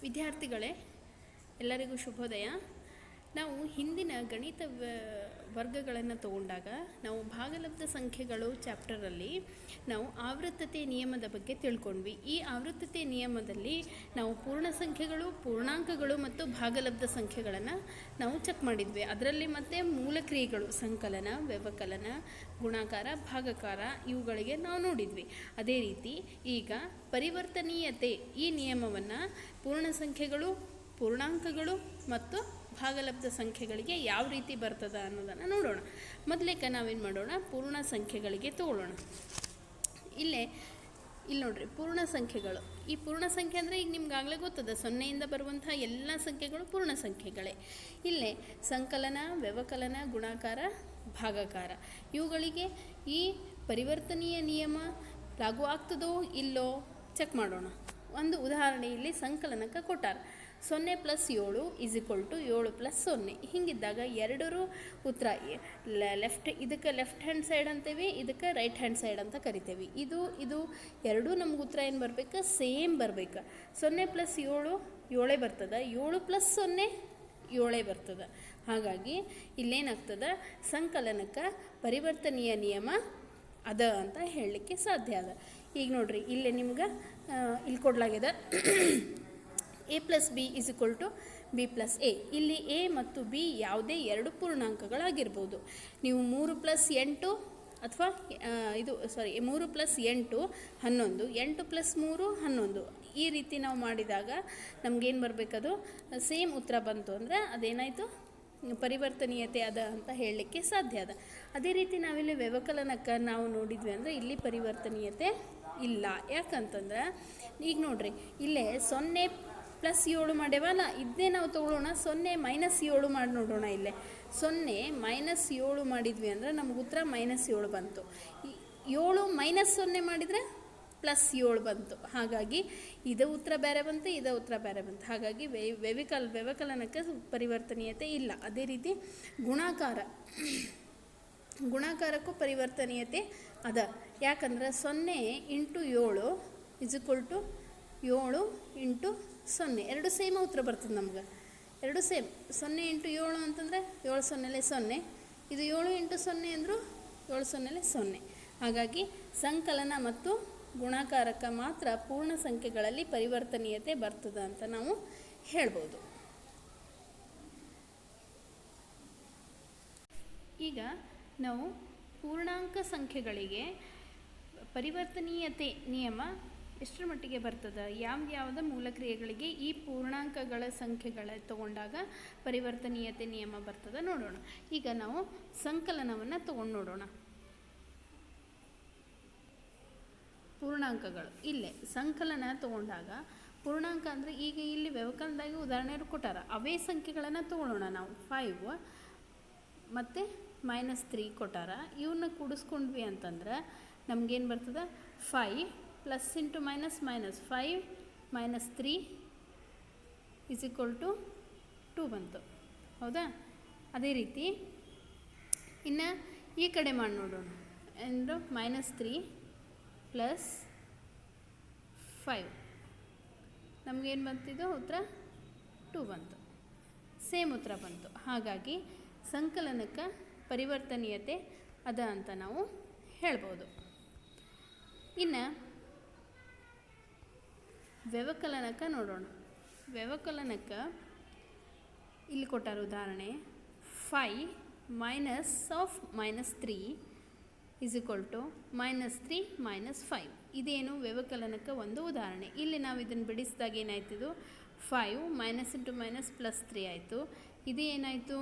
ವಿದ್ಯಾರ್ಥಿಗಳೇ, ಎಲ್ಲರಿಗೂ ಶುಭೋದಯ. ನಾವು ಹಿಂದಿನ ಗಣಿತ ವರ್ಗಗಳನ್ನು ತಗೊಂಡಾಗ ನಾವು ಭಾಗಲಬ್ಧ ಸಂಖ್ಯೆಗಳು ಚಾಪ್ಟರಲ್ಲಿ ನಾವು ಆವೃತ್ತತೆ ನಿಯಮದ ಬಗ್ಗೆ ತಿಳ್ಕೊಂಡ್ವಿ. ಈ ಆವೃತ್ತತೆ ನಿಯಮದಲ್ಲಿ ನಾವು ಪೂರ್ಣ ಸಂಖ್ಯೆಗಳು, ಪೂರ್ಣಾಂಕಗಳು ಮತ್ತು ಭಾಗಲಬ್ಧ ಸಂಖ್ಯೆಗಳನ್ನು ನಾವು ಚೆಕ್ ಮಾಡಿದ್ವಿ. ಅದರಲ್ಲಿ ಮತ್ತೆ ಮೂಲಕ್ರಿಯೆಗಳು ಸಂಕಲನ, ವ್ಯವಕಲನ, ಗುಣಾಕಾರ, ಭಾಗಾಕಾರ ಇವುಗಳಿಗೆ ನಾವು ನೋಡಿದ್ವಿ. ಅದೇ ರೀತಿ ಈಗ ಪರಿವರ್ತನೀಯತೆ ಈ ನಿಯಮವನ್ನು ಪೂರ್ಣ ಸಂಖ್ಯೆಗಳು, ಪೂರ್ಣಾಂಕಗಳು ಮತ್ತು ಭಾಗಲಬ್ಧ ಸಂಖ್ಯೆಗಳಿಗೆ ಯಾವ ರೀತಿ ಬರ್ತದ ಅನ್ನೋದನ್ನು ನೋಡೋಣ. ಮೊದಲೇಕ ನಾವೇನು ಮಾಡೋಣ, ಪೂರ್ಣ ಸಂಖ್ಯೆಗಳಿಗೆ ತಗೊಳ್ಳೋಣ. ಇಲ್ಲಿ ನೋಡ್ರಿ, ಪೂರ್ಣ ಸಂಖ್ಯೆಗಳು. ಈ ಪೂರ್ಣ ಸಂಖ್ಯೆ ಅಂದರೆ ಈಗ ನಿಮ್ಗಾಗಲೇ ಗೊತ್ತದ, ಸೊನ್ನೆಯಿಂದ ಬರುವಂಥ ಎಲ್ಲ ಸಂಖ್ಯೆಗಳು ಪೂರ್ಣ ಸಂಖ್ಯೆಗಳೇ. ಇಲ್ಲೇ ಸಂಕಲನ, ವ್ಯವಕಲನ, ಗುಣಾಕಾರ, ಭಾಗಾಕಾರ ಇವುಗಳಿಗೆ ಈ ಪರಿವರ್ತನೀಯ ನಿಯಮ ಲಾಗೂ ಆಗ್ತದೋ ಇಲ್ಲೋ ಚೆಕ್ ಮಾಡೋಣ. ಒಂದು ಉದಾಹರಣೆ ಇಲ್ಲಿ ಸಂಕಲನಕ್ಕೆ ಕೊಟ್ಟಾರ. 0 + 7 = 7 + 0. ಹೀಗಿದ್ದಾಗ ಎರಡರೂ ಉತ್ತರ ಇದಕ್ಕೆ ಲೆಫ್ಟ್ ಹ್ಯಾಂಡ್ ಸೈಡ್ ಅಂತೀವಿ, ಇದಕ್ಕೆ ರೈಟ್ ಹ್ಯಾಂಡ್ ಸೈಡ್ ಅಂತ ಕರಿತೇವೆ. ಇದು ಎರಡೂ ನಮ್ಗೆ ಉತ್ತರ ಏನು ಬರಬೇಕು, ಸೇಮ್ ಬರಬೇಕು. 0 + 7 7 ಬರ್ತದೆ, 7 + 0 7 ಬರ್ತದೆ. ಹಾಗಾಗಿ ಇಲ್ಲೇನಾಗ್ತದೆ, ಸಂಕಲನಕ್ಕೆ ಪರಿವರ್ತನೀಯ ನಿಯಮ ಅದ ಅಂತ ಹೇಳಲಿಕ್ಕೆ ಸಾಧ್ಯ ಅದ. ಈಗ ನೋಡ್ರಿ, ಇಲ್ಲಿ ನಿಮ್ಗೆ ಇಲ್ಲಿ ಕೊಡಲಾಗಿದೆ a + b = b + a. ಇಲ್ಲಿ a ಮತ್ತು b ಯಾವುದೇ ಎರಡು ಪೂರ್ಣಾಂಕಗಳಾಗಿರ್ಬೋದು. ನೀವು 3 + 8 ಅಥವಾ 3 + 8 11, 8 + 3 11 ಈ ರೀತಿ ನಾವು ಮಾಡಿದಾಗ ನಮಗೇನು ಬರಬೇಕದು ಸೇಮ್ ಉತ್ತರ ಬಂತು ಅಂದರೆ ಅದೇನಾಯಿತು, ಪರಿವರ್ತನೀಯತೆ ಅದ ಅಂತ ಹೇಳಲಿಕ್ಕೆ ಸಾಧ್ಯ ಅದ. ಅದೇ ರೀತಿ ನಾವಿಲ್ಲಿ ವ್ಯವಕಲನಕ್ಕೆ ನಾವು ನೋಡಿದ್ವಿ ಅಂದರೆ ಇಲ್ಲಿ ಪರಿವರ್ತನೀಯತೆ ಇಲ್ಲ. ಯಾಕಂತಂದ್ರೆ ಈಗ ನೋಡ್ರಿ, ಇಲ್ಲೇ 0 + 7 ಮಾಡ್ಯವಲ್ಲ, ಇದನ್ನೇ ನಾವು ತೊಗೊಳ್ಳೋಣ. 0 - 7 ಮಾಡಿ ನೋಡೋಣ. ಇಲ್ಲೇ 0 - 7 ಮಾಡಿದ್ವಿ ಅಂದರೆ ನಮ್ಗೆ ಉತ್ತರ -7 ಬಂತು. 7 - 0 ಮಾಡಿದರೆ +7 ಬಂತು. ಹಾಗಾಗಿ ಇದು ಉತ್ತರ ಬೇರೆ ಬಂತು, ಇದು ಉತ್ತರ ಬೇರೆ ಬಂತು. ಹಾಗಾಗಿ ವ್ಯವಕಲನಕ್ಕೆ ಪರಿವರ್ತನೀಯತೆ ಇಲ್ಲ. ಅದೇ ರೀತಿ ಗುಣಾಕಾರಕ್ಕೂ ಪರಿವರ್ತನೀಯತೆ ಅದ. ಯಾಕಂದ್ರೆ 0 × 7 = 7 × 0 ಎರಡು ಸೇಮ್ ಉತ್ತರ ಬರ್ತದೆ ನಮ್ಗೆ, ಎರಡು ಸೇಮ್. 0 × 7 ಅಂತಂದರೆ 7 0 0, ಇದು 7 × 0 ಅಂದರೂ 7 0 0. ಹಾಗಾಗಿ ಸಂಕಲನ ಮತ್ತು ಗುಣಾಕಾರಕ್ಕೆ ಮಾತ್ರ ಪೂರ್ಣ ಸಂಖ್ಯೆಗಳಲ್ಲಿ ಪರಿವರ್ತನೀಯತೆ ಬರ್ತದೆ ಅಂತ ನಾವು ಹೇಳ್ಬೋದು. ಈಗ ನಾವು ಪೂರ್ಣಾಂಕ ಸಂಖ್ಯೆಗಳಿಗೆ ಪರಿವರ್ತನೀಯತೆ ನಿಯಮ ಎಷ್ಟರ ಮಟ್ಟಿಗೆ ಬರ್ತದೆ, ಯಾವ್ದು ಮೂಲಕ್ರಿಯೆಗಳಿಗೆ ಈ ಪೂರ್ಣಾಂಕಗಳ ಸಂಖ್ಯೆಗಳ ತಗೊಂಡಾಗ ಪರಿವರ್ತನೀಯತೆ ನಿಯಮ ಬರ್ತದೆ ನೋಡೋಣ. ಈಗ ನಾವು ಸಂಕಲನವನ್ನು ತಗೊಂಡು ನೋಡೋಣ. ಪೂರ್ಣಾಂಕಗಳು ಇಲ್ಲೇ ಸಂಕಲನ ತಗೊಂಡಾಗ ಪೂರ್ಣಾಂಕ ಅಂದರೆ ಈಗ ಇಲ್ಲಿ ವ್ಯವಕಲನದಾಗಿ ಉದಾಹರಣೆ ಕೊಟ್ಟಾರ, ಅವೇ ಸಂಖ್ಯೆಗಳನ್ನು ತಗೊಳ್ಳೋಣ ನಾವು. 5 ಮತ್ತು -3 ಕೊಟ್ಟಾರ. ಇವನ್ನ ಕೂಡಿಸ್ಕೊಂಡ್ವಿ ಅಂತಂದ್ರೆ ನಮಗೇನು ಬರ್ತದೆ, 5 + × -, 5 - 3 = 2 ಬಂತು. ಹೌದಾ? ಅದೇ ರೀತಿ ಇನ್ನು ಈ ಕಡೆ ಮಾಡಿ ನೋಡೋಣ. ಅಂದರೆ -3 + 5 ನಮಗೇನು ಬಂತಿದ್ದು ಉತ್ತರ 2 ಬಂತು. ಸೇಮ್ ಉತ್ತರ ಬಂತು. ಹಾಗಾಗಿ ಸಂಕಲನಕ್ಕೆ ಪರಿವರ್ತನೀಯತೆ ಅದ ಅಂತ ನಾವು ಹೇಳ್ಬೋದು. ಇನ್ನು ವ್ಯವಕಲನಕ್ಕೆ ನೋಡೋಣ. ವ್ಯವಕಲನಕ್ಕೆ ಇಲ್ಲಿ ಕೊಟ್ಟಾರ ಉದಾಹರಣೆ. 5 - -3 = -3 - 5. ಇದೇನು ವ್ಯವಕಲನಕ್ಕೆ ಒಂದು ಉದಾಹರಣೆ. ಇಲ್ಲಿ ನಾವು ಇದನ್ನು ಬಿಡಿಸಿದಾಗ ಏನಾಯ್ತಿದು, 5 - × +3 ಆಯಿತು. ಇದು ಏನಾಯಿತು,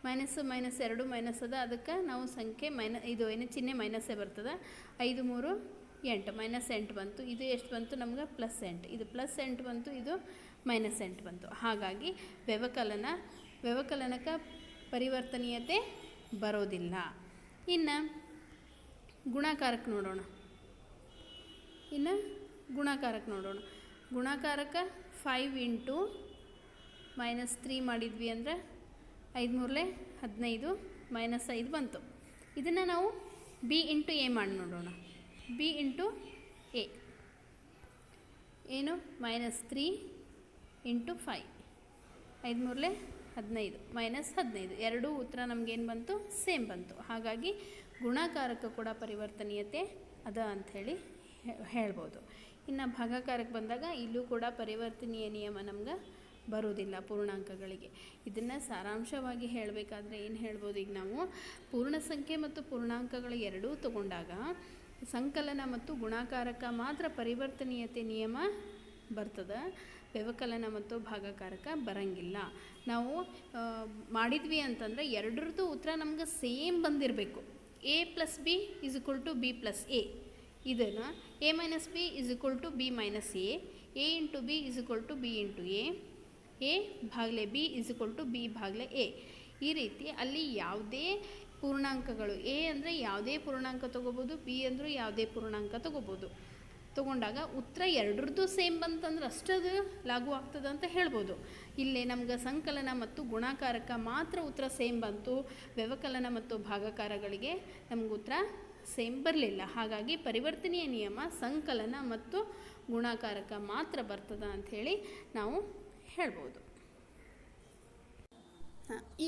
-2 ಮೈನಸ್ ಅದ, ಅದಕ್ಕೆ ನಾವು ಸಂಖ್ಯೆ ಇದು ಏನು ಚಿಹ್ನೆ ಮೈನಸ್ಸೇ ಬರ್ತದೆ. 5 3 8 -8 ಬಂತು. ಇದು ಎಷ್ಟು ಬಂತು ನಮ್ಗೆ, +8. ಇದು +8 ಬಂತು, ಇದು -8 ಬಂತು. ಹಾಗಾಗಿ ವ್ಯವಕಲನಕ್ಕೆ ಪರಿವರ್ತನೀಯತೆ ಬರೋದಿಲ್ಲ. ಇನ್ನು ಗುಣಾಕಾರಕ್ಕೆ ನೋಡೋಣ. ಗುಣಾಕಾರಕ್ಕೆ 5 × -3 ಮಾಡಿದ್ವಿ ಅಂದರೆ 5 3 15 -5 ಬಂತು. ಇದನ್ನು ನಾವು b × a ಮಾಡಿ ನೋಡೋಣ. b × a ಏನು -3 ಇಂಟು 5, 5 ಮೂರಲೆ 15 ಮೈನಸ್ 15, ಎರಡೂ ಉತ್ತರ ನಮಗೇನು ಬಂತು? ಸೇಮ್ ಬಂತು. ಹಾಗಾಗಿ ಗುಣಾಕಾರಕ್ಕೆ ಕೂಡ ಪರಿವರ್ತನೀಯತೆ ಅದ ಅಂಥೇಳಿ ಹೇಳ್ಬೋದು. ಇನ್ನು ಭಾಗಾಕಾರಕ್ಕೆ ಬಂದಾಗ ಇಲ್ಲೂ ಕೂಡ ಪರಿವರ್ತನೀಯ ನಿಯಮ ನಮ್ಗೆ ಬರೋದಿಲ್ಲ ಪೂರ್ಣಾಂಕಗಳಿಗೆ. ಇದನ್ನು ಸಾರಾಂಶವಾಗಿ ಹೇಳಬೇಕಾದ್ರೆ ಏನು ಹೇಳ್ಬೋದು? ಈಗ ನಾವು ಪೂರ್ಣ ಸಂಖ್ಯೆ ಮತ್ತು ಪೂರ್ಣಾಂಕಗಳು ಎರಡೂ ತಗೊಂಡಾಗ ಸಂಕಲನ ಮತ್ತು ಗುಣಾಕಾರಕ್ಕೆ ಮಾತ್ರ ಪರಿವರ್ತನೀಯತೆ ನಿಯಮ ಬರ್ತದೆ, ವ್ಯವಕಲನ ಮತ್ತು ಭಾಗಾಕಾರಕ್ಕೆ ಬರಂಗಿಲ್ಲ. ನಾವು ಮಾಡಿದ್ವಿ ಅಂತಂದರೆ ಎರಡರದ್ದು ಉತ್ತರ ನಮ್ಗೆ ಸೇಮ್ ಬಂದಿರಬೇಕು. a + b = b + a, ಇದನ್ನು a - b = b - a, a × b = b × a ಭಾಗಲೆ b = b ಭಾಗಲೆ a. ಈ ರೀತಿ ಅಲ್ಲಿ ಯಾವುದೇ ಪೂರ್ಣಾಂಕಗಳು, a ಅಂದರೆ ಯಾವುದೇ ಪೂರ್ಣಾಂಕ ತೊಗೋಬೋದು, b ಅಂದರೂ ಯಾವುದೇ ಪೂರ್ಣಾಂಕ ತೊಗೊಂಡಾಗ ಉತ್ತರ ಎರಡರದ್ದು ಸೇಮ್ ಬಂತಂದ್ರೆ ಅಷ್ಟದು ಲಾಗೂ ಆಗ್ತದೆ ಅಂತ ಹೇಳ್ಬೋದು. ಇಲ್ಲೇ ನಮ್ಗೆ ಸಂಕಲನ ಮತ್ತು ಗುಣಾಕಾರಕ್ಕೆ ಮಾತ್ರ ಉತ್ತರ ಸೇಮ್ ಬಂತು, ವ್ಯವಕಲನ ಮತ್ತು ಭಾಗಾಕಾರಗಳಿಗೆ ನಮ್ಗೆ ಉತ್ತರ ಸೇಮ್ ಬರಲಿಲ್ಲ. ಹಾಗಾಗಿ ಪರಿವರ್ತನೀಯ ನಿಯಮ ಸಂಕಲನ ಮತ್ತು ಗುಣಾಕಾರಕ್ಕೆ ಮಾತ್ರ ಬರ್ತದೆ ಅಂಥೇಳಿ ನಾವು ಹೇಳ್ಬೋದು.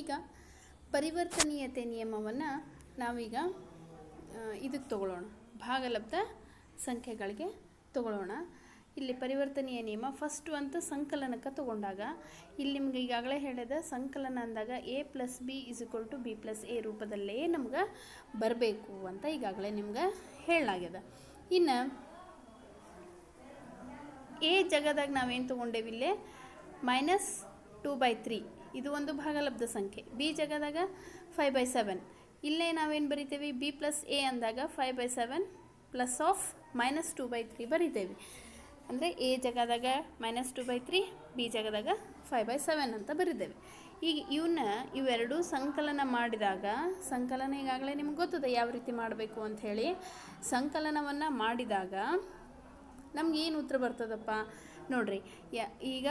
ಈಗ ಪರಿವರ್ತನೀಯತೆ ನಿಯಮವನ್ನು ನಾವೀಗ ಇದಕ್ಕೆ ತಗೊಳ್ಳೋಣ, ಭಾಗಲಬ್ಧ ಸಂಖ್ಯೆಗಳಿಗೆ ತಗೊಳ್ಳೋಣ. ಇಲ್ಲಿ ಪರಿವರ್ತನೀಯ ನಿಯಮ ಫಸ್ಟು ಅಂತ ಸಂಕಲನಕ್ಕೆ ತಗೊಂಡಾಗ ಇಲ್ಲಿ ನಿಮ್ಗೆ ಈಗಾಗಲೇ ಹೇಳಿದ ಸಂಕಲನ ಅಂದಾಗ a + b = b + a ರೂಪದಲ್ಲೇ ನಮ್ಗೆ ಬರಬೇಕು ಅಂತ ಈಗಾಗಲೇ ನಿಮ್ಗೆ ಹೇಳಲಾಗ್ಯದ. ಇನ್ನು a ಜಾಗದಾಗ ನಾವೇನು ತೊಗೊಂಡೇವಿ? ಇಲ್ಲೇ -2/3 ಇದು ಒಂದು ಭಾಗಲಬ್ಧ ಸಂಖ್ಯೆ. b ಜಾಗದಾಗ 5/7, ಇಲ್ಲೇ ನಾವೇನು ಬರಿತೇವೆ? b + a ಅಂದಾಗ 5/7 + -2/3 ಬರಿತೇವೆ. ಅಂದರೆ a ಜಾಗದಾಗ -2/3, b ಜಾಗದಾಗ 5/7 ಅಂತ ಬರಿದ್ದೇವೆ. ಈಗ ಇವೆರಡೂ ಸಂಕಲನ ಮಾಡಿದಾಗ, ಸಂಕಲನ ಈಗಾಗಲೇ ನಿಮ್ಗೆ ಗೊತ್ತದೆ ಯಾವ ರೀತಿ ಮಾಡಬೇಕು ಅಂಥೇಳಿ. ಸಂಕಲನವನ್ನು ಮಾಡಿದಾಗ ನಮ್ಗೇನು ಉತ್ತರ ಬರ್ತದಪ್ಪ ನೋಡಿರಿ. ಈಗ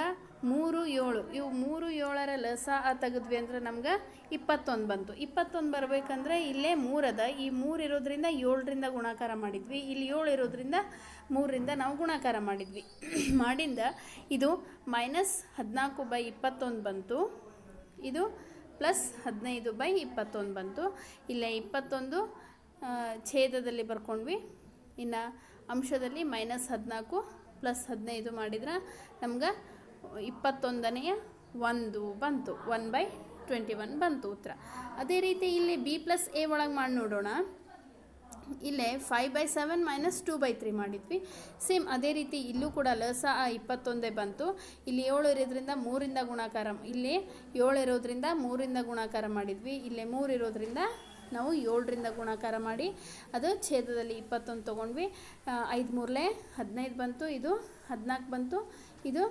3, 7 ಇವು 3, 7ರ ಲಸ ತೆಗೆದ್ವಿ ಅಂದರೆ ನಮ್ಗೆ 21 ಬಂತು. 21 ಬರಬೇಕಂದ್ರೆ ಇಲ್ಲೇ 3 ಅದ, ಈ 3 ಇರೋದ್ರಿಂದ 7ರಿಂದ ಗುಣಾಕಾರ ಮಾಡಿದ್ವಿ, ಇಲ್ಲಿ 7 ಇರೋದ್ರಿಂದ 3ರಿಂದ ನಾವು ಗುಣಾಕಾರ ಮಾಡಿದ್ವಿ. ಮಾಡಿಂದ ಇದು -14/21 ಬಂತು, ಇದು +15/21 ಬಂತು. ಇಲ್ಲೇ 21 ಛೇದದಲ್ಲಿ ಬರ್ಕೊಂಡ್ವಿ, ಇನ್ನು ಅಂಶದಲ್ಲಿ -14 + 15 ಮಾಡಿದ್ರೆ ನಮ್ಗೆ 21ನೇ 1 ಬಂತು, 1/21 ಬಂತು ಉತ್ತರ. ಅದೇ ರೀತಿ ಇಲ್ಲಿ b + a ಒಳಗೆ ಮಾಡಿ ನೋಡೋಣ. ಇಲ್ಲೇ 5/7 - 2/3 ಮಾಡಿದ್ವಿ. ಸೇಮ್ ಅದೇ ರೀತಿ ಇಲ್ಲೂ ಕೂಡ ಲಸ 21 ಬಂತು. ಇಲ್ಲಿ 7 ಇರೋದ್ರಿಂದ 3ರಿಂದ ಗುಣಾಕಾರ, ಇಲ್ಲಿ 7 ಇರೋದ್ರಿಂದ 3ರಿಂದ ಗುಣಾಕಾರ ಮಾಡಿದ್ವಿ, ಇಲ್ಲೇ 3 ಇರೋದ್ರಿಂದ ನಾವು 7ರಿಂದ ಗುಣಾಕಾರ ಮಾಡಿ ಅದು ಛೇದದಲ್ಲಿ 21 ತೊಗೊಂಡ್ವಿ. 5 ಮೂರಲೆ 15 ಬಂತು, ಇದು 14 ಬಂತು, ಇದು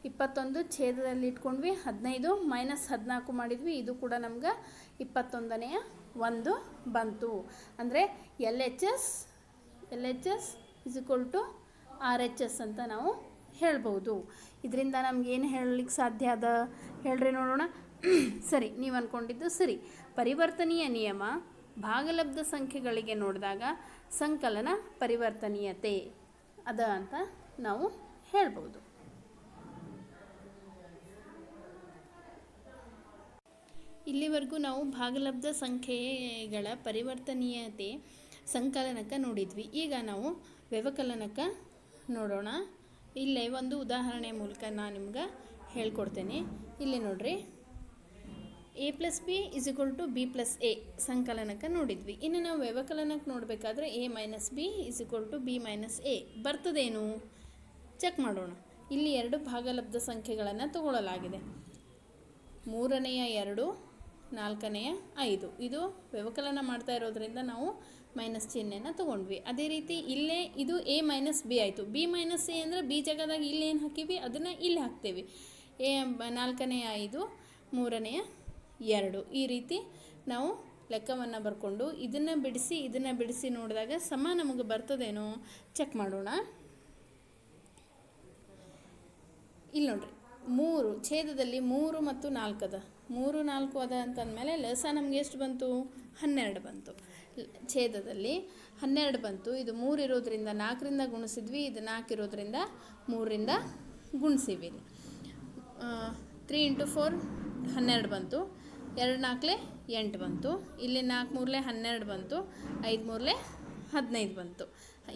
21 ಛೇದದಲ್ಲಿ ಇಟ್ಕೊಂಡ್ವಿ, 15 -14 ಮಾಡಿದ್ವಿ, ಇದು ಕೂಡ ನಮ್ಗೆ 21ನೇ 1 ಬಂತು. ಅಂದರೆ LHS = RHS ಅಂತ ನಾವು ಹೇಳ್ಬೋದು. ಇದರಿಂದ ನಮಗೇನು ಹೇಳಲಿಕ್ಕೆ ಸಾಧ್ಯ ಅದ ಹೇಳ್ರಿ ನೋಡೋಣ. ಸರಿ, ನೀವು ಅಂದ್ಕೊಂಡಿದ್ದು ಸರಿ. ಪರಿವರ್ತನೀಯ ನಿಯಮ ಭಾಗಲಬ್ಧ ಸಂಖ್ಯೆಗಳಿಗೆ ನೋಡಿದಾಗ ಸಂಕಲನ ಪರಿವರ್ತನೀಯತೆ ಅದ ಅಂತ ನಾವು ಹೇಳ್ಬೋದು. ಇಲ್ಲಿವರೆಗೂ ನಾವು ಭಾಗಲಬ್ಧ ಸಂಖ್ಯೆಗಳ ಪರಿವರ್ತನೀಯತೆ ಸಂಕಲನಕ್ಕೆ ನೋಡಿದ್ವಿ. ಈಗ ನಾವು ವ್ಯವಕಲನಕ್ಕೆ ನೋಡೋಣ. ಇಲ್ಲೇ ಒಂದು ಉದಾಹರಣೆ ಮೂಲಕ ನಾನು ನಿಮ್ಗೆ ಹೇಳ್ಕೊಡ್ತೇನೆ. ಇಲ್ಲಿ ನೋಡ್ರಿ, a + b = b + a ಸಂಕಲನಕ್ಕೆ ನೋಡಿದ್ವಿ. ಇನ್ನು ನಾವು ವ್ಯವಕಲನಕ್ಕೆ ನೋಡಬೇಕಾದ್ರೆ a - b = b - a ಬರ್ತದೇನು ಚೆಕ್ ಮಾಡೋಣ. ಇಲ್ಲಿ 2 ಭಾಗಲಬ್ಧ ಸಂಖ್ಯೆಗಳನ್ನು ತಗೊಳ್ಳಲಾಗಿದೆ. 3ನೇಯ 2, 4ನೇಯ 5. ಇದು ವ್ಯವಕಲನ ಮಾಡ್ತಾ ಇರೋದ್ರಿಂದ ನಾವು ಮೈನಸ್ ಚಿಹ್ನೆನ ತೊಗೊಂಡ್ವಿ. ಅದೇ ರೀತಿ ಇಲ್ಲೇ ಇದು a - b ಆಯಿತು. b - a ಅಂದರೆ b ಜಾಗದಾಗ ಇಲ್ಲೇನು ಹಾಕೀವಿ ಅದನ್ನು ಇಲ್ಲಿ ಹಾಕ್ತೇವೆ. 4ನೇಯ 5, 3ನೇಯ 2 ಈ ರೀತಿ ನಾವು ಲೆಕ್ಕವನ್ನು ಬರ್ಕೊಂಡು ಇದನ್ನು ಬಿಡಿಸಿ ನೋಡಿದಾಗ ಸಮ ನಮಗೆ ಬರ್ತದೇನೋ ಚೆಕ್ ಮಾಡೋಣ. ಇಲ್ಲಿ ನೋಡ್ರಿ, 3 ಛೇದದಲ್ಲಿ 3 ಮತ್ತು 4 ಅದ. 3, 4 ಅದ ಅಂತಂದಮೇಲೆ ಲಸ ನಮ್ಗೆ ಎಷ್ಟು ಬಂತು? 12 ಬಂತು. ಛೇದದಲ್ಲಿ 12 ಬಂತು. ಇದು 3 ಇರೋದ್ರಿಂದ 4ರಿಂದ ಗುಣಿಸಿದ್ವಿ, ಇದು 4 ಇರೋದ್ರಿಂದ 3ರಿಂದ ಗುಣಿಸಿವಿ. 3 ಇಂಟು 4 12 ಬಂತು, 2 4 8 ಬಂತು, ಇಲ್ಲಿ 4 3 12 ಬಂತು, 5 3 15 ಬಂತು.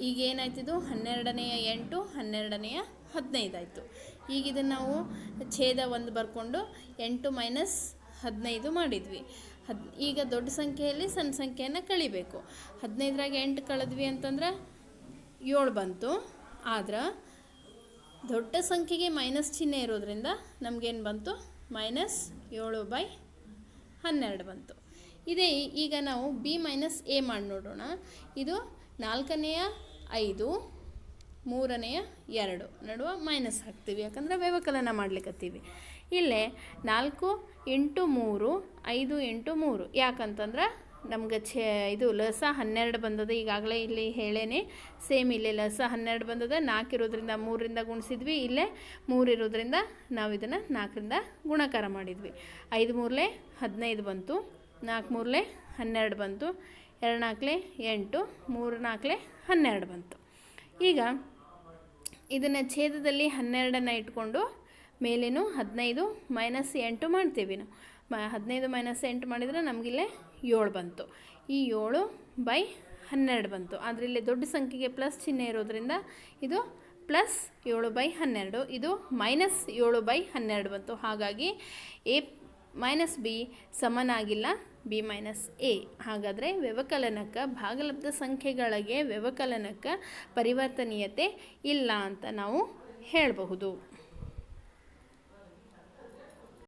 ಈಗ ಏನಾಯ್ತಿದು 12ನೇಯ 8 12ನೇಯ 15 ಆಯಿತು. ಈಗ ಇದನ್ನು ನಾವು ಛೇದ 1 ಬರ್ಕೊಂಡು 8 ಮೈನಸ್ 15 ಮಾಡಿದ್ವಿ. ಈಗ ದೊಡ್ಡ ಸಂಖ್ಯೆಯಲ್ಲಿ ಸಣ್ಣ ಸಂಖ್ಯೆಯನ್ನು ಕಳಿಬೇಕು. 15ರಾಗ 8 ಕಳೆದ್ವಿ ಅಂತಂದ್ರೆ 7 ಬಂತು. ಆದ್ರೆ ದೊಡ್ಡ ಸಂಖ್ಯೆಗೆ ಮೈನಸ್ ಚಿಹ್ನೆ ಇರೋದ್ರಿಂದ ನಮಗೇನು ಬಂತು -7/12 ಬಂತು. ಇದೇ ಈಗ ನಾವು ಬಿ ಮೈನಸ್ ಎ ಮಾಡಿ ನೋಡೋಣ. ಇದು 4ನೇಯ 5 3ನೇಯ 2 ನಡುವೆ ಮೈನಸ್ ಹಾಕ್ತೀವಿ, ಯಾಕಂದರೆ ವ್ಯವಕಲನ ಮಾಡ್ಲಿಕ್ಕತ್ತೀವಿ. ಇಲ್ಲೇ 4 ಇಂಟು 3 5 ಇಂಟು 3 ಯಾಕಂತಂದ್ರೆ ನಮ್ಗೆ ಇದು ಲಸ 12 ಬಂದದ. ಈಗಾಗಲೇ ಇಲ್ಲಿ ಹೇಳೇನೆ, ಸೇಮ್ ಇಲ್ಲೇ ಲಸ 12 ಬಂದದ. 4 ಇರೋದ್ರಿಂದ 3ರಿಂದ ಗುಣಿಸಿದ್ವಿ, ಇಲ್ಲೇ 3 ಇರೋದ್ರಿಂದ ನಾವು ಇದನ್ನು 4ರಿಂದ ಗುಣಾಕಾರ ಮಾಡಿದ್ವಿ. 5 3 15 ಬಂತು, 4 3 12 ಬಂತು, 2 4 8 3 4 12 ಬಂತು. ಈಗ ಇದನ್ನು ಛೇದದಲ್ಲಿ 12ನ್ನು ಇಟ್ಕೊಂಡು ಮೇಲೇನು 15 ಮೈನಸ್ 8 ಮಾಡ್ತೀವಿ. ನಾವು 15 ಮೈನಸ್ 8 ಮಾಡಿದರೆ ನಮಗಿಲ್ಲೇ 7 ಬಂತು. ಈ 7/12 ಬಂತು. ಆದರೆ ಇಲ್ಲಿ ದೊಡ್ಡ ಸಂಖ್ಯೆಗೆ ಪ್ಲಸ್ ಚಿಹ್ನೆ ಇರೋದ್ರಿಂದ ಇದು ಪ್ಲಸ್ 7/12, ಇದು ಮೈನಸ್ 7/12 ಬಂತು. ಹಾಗಾಗಿ ಎ ಮೈನಸ್ ಬಿ ಸಮನಾಗಿಲ್ಲ ಬಿ ಮೈನಸ್ ಎ. ಹಾಗಾದರೆ ವ್ಯವಕಲನಕ್ಕೆ, ಭಾಗಲಬ್ಧ ಸಂಖ್ಯೆಗಳಿಗೆ ವ್ಯವಕಲನಕ್ಕೆ ಪರಿವರ್ತನೀಯತೆ ಇಲ್ಲ ಅಂತ ನಾವು ಹೇಳಬಹುದು.